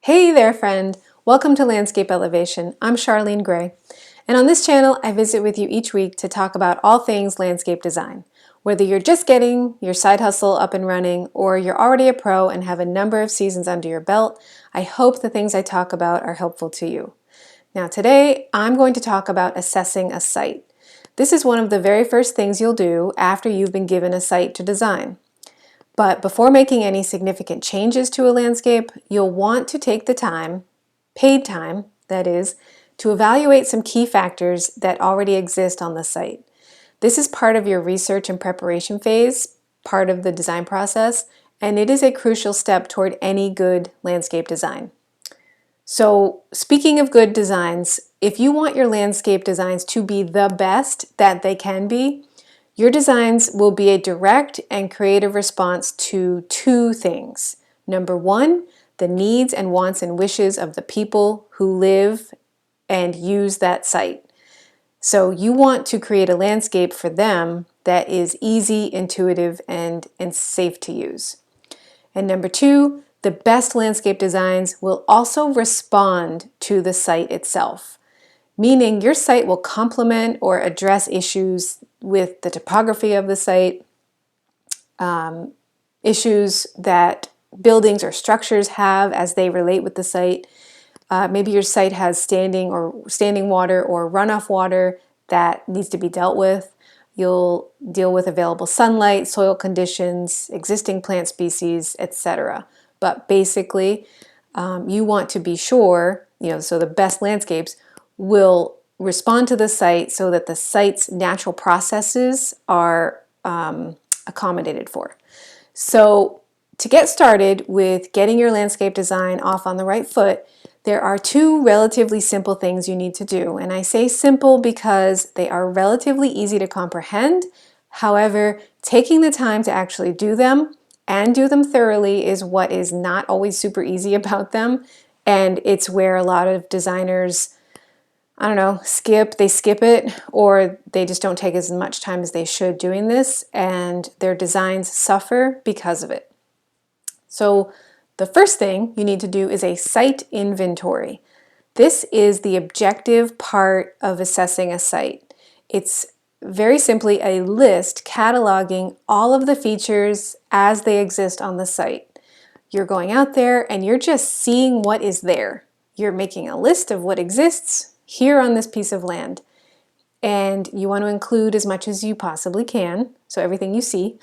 Hey there, friend! Welcome to Landscape Elevation. I'm Charlene Gray, and on this channel I visit with you each week to talk about all things landscape design. Whether you're just getting your side hustle up and running, or you're already a pro and have a number of seasons under your belt, I hope the things I talk about are helpful to you. Now today I'm going to talk about assessing a site. This is one of the very first things you'll do after you've been given a site to design. But before making any significant changes to a landscape, you'll want to take the time, paid time, that is, to evaluate some key factors that already exist on the site. This is part of your research and preparation phase, part of the design process, and it is a crucial step toward any good landscape design. So, speaking of good designs, if you want your landscape designs to be the best that they can be, your designs will be a direct and creative response to two things. Number one, the needs and wants and wishes of the people who live and use that site. So you want to create a landscape for them that is easy, intuitive, and safe to use. And number two, the best landscape designs will also respond to the site itself, meaning your site will complement or address issues with the topography of the site, issues that buildings or structures have as they relate with the site. Maybe your site has standing water or runoff water that needs to be dealt with. You'll deal with available sunlight, soil conditions, existing plant species, etc. But basically, you want to be sure, so the best landscapes will respond to the site so that the site's natural processes are accommodated for. So to get started with getting your landscape design off on the right foot, there are two relatively simple things you need to do. And I say simple because they are relatively easy to comprehend. However, taking the time to actually do them and do them thoroughly is what is not always super easy about them. And it's where a lot of designers, they skip it, or they just don't take as much time as they should doing this, and their designs suffer because of it. So the first thing you need to do is a site inventory. This is the objective part of assessing a site. It's very simply a list cataloging all of the features as they exist on the site. You're going out there and you're just seeing what is there. You're making a list of what exists here on this piece of land. And you want to include as much as you possibly can, so everything you see.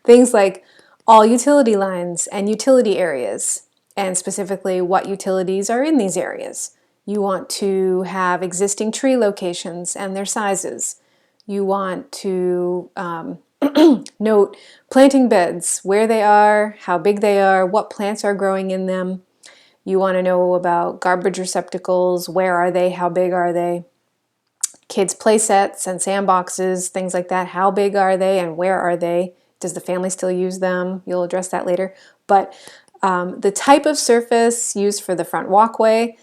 Things like all utility lines and utility areas, and specifically what utilities are in these areas. You want to have existing tree locations and their sizes. You want to note planting beds, where they are, how big they are, what plants are growing in them. You want to know about garbage receptacles, where are they, how big are they? Kids' play sets and sandboxes, things like that. How big are they and where are they? Does the family still use them? You'll address that later. But the type of surface used for the front walkway,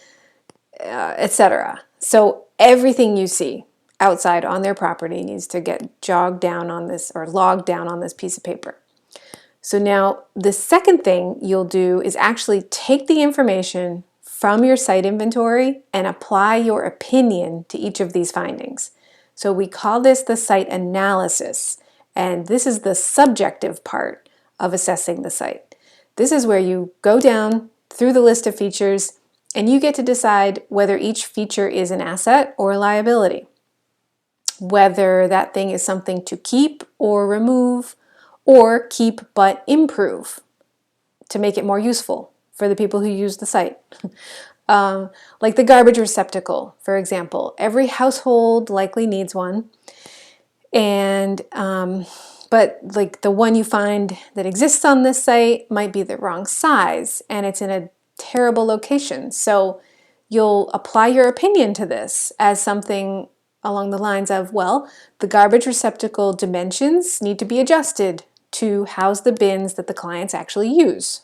etc. So everything you see outside on their property needs to get jogged down on this, or logged down on this piece of paper. So now the second thing you'll do is actually take the information from your site inventory and apply your opinion to each of these findings. So we call this the site analysis, and this is the subjective part of assessing the site. This is where you go down through the list of features and you get to decide whether each feature is an asset or a liability, whether that thing is something to keep or remove, or keep but improve to make it more useful for the people who use the site. Like the garbage receptacle, for example. Every household likely needs one, and but like the one you find that exists on this site might be the wrong size and it's in a terrible location. So you'll apply your opinion to this as something along the lines of, well, the garbage receptacle dimensions need to be adjusted to house the bins that the clients actually use.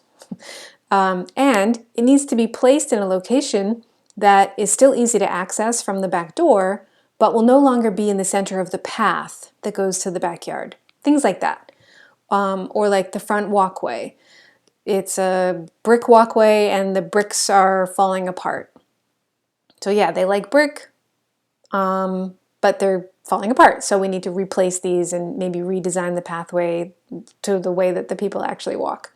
And it needs to be placed in a location that is still easy to access from the back door, but will no longer be in the center of the path that goes to the backyard. Things like that. Or like the front walkway. it's a brick walkway and the bricks are falling apart. So yeah, they like brick, but they're falling apart. So we need to replace these and maybe redesign the pathway to the way that the people actually walk.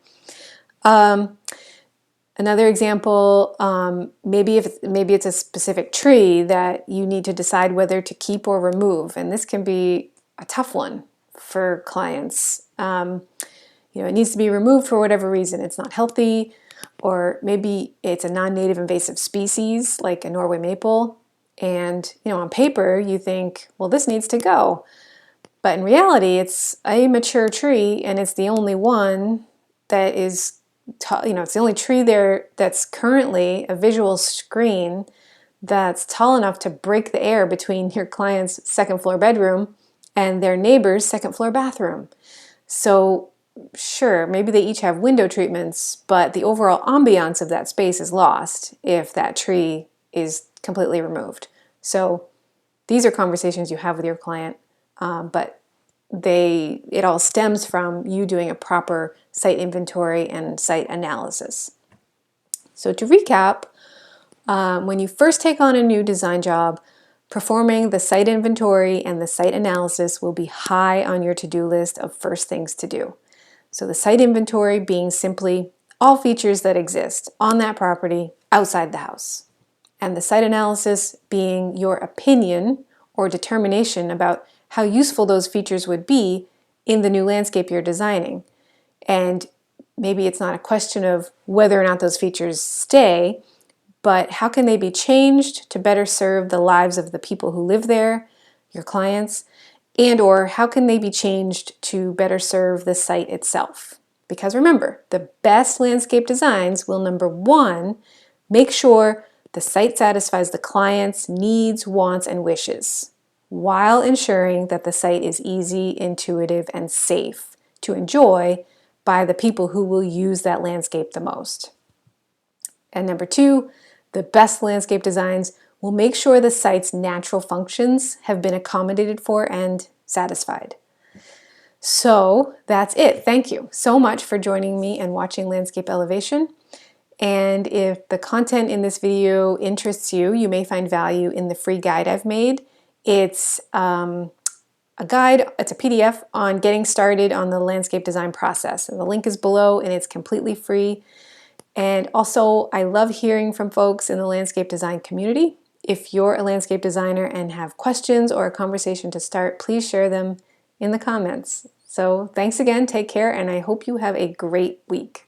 Another example, maybe it's a specific tree that you need to decide whether to keep or remove, and this can be a tough one for clients. It needs to be removed for whatever reason. It's not healthy, or maybe it's a non-native invasive species like a Norway maple. And on paper you think, well, this needs to go. But in reality, it's a mature tree, and it's the only one that is, it's the only tree there that's currently a visual screen that's tall enough to break the air between your client's second floor bedroom and their neighbor's second floor bathroom. So sure, maybe they each have window treatments, but the overall ambiance of that space is lost if that tree is completely removed. So these are conversations you have with your client, but it all stems from you doing a proper site inventory and site analysis. So to recap, when you first take on a new design job, performing the site inventory and the site analysis will be high on your to-do list of first things to do. So the site inventory being simply all features that exist on that property outside the house. And the site analysis being your opinion or determination about how useful those features would be in the new landscape you're designing. And maybe it's not a question of whether or not those features stay, but how can they be changed to better serve the lives of the people who live there, your clients, and or how can they be changed to better serve the site itself? Because remember, the best landscape designs will, number one, make sure the site satisfies the client's needs, wants, and wishes, while ensuring that the site is easy, intuitive, and safe to enjoy by the people who will use that landscape the most. And number two, the best landscape designs will make sure the site's natural functions have been accommodated for and satisfied. So that's it. Thank you so much for joining me and watching Landscape Elevation. And if the content in this video interests you, you may find value in the free guide I've made. It's a guide, it's a PDF on getting started on the landscape design process. And the link is below and it's completely free. And also, I love hearing from folks in the landscape design community. If you're a landscape designer and have questions or a conversation to start, please share them in the comments. So thanks again, take care, and I hope you have a great week.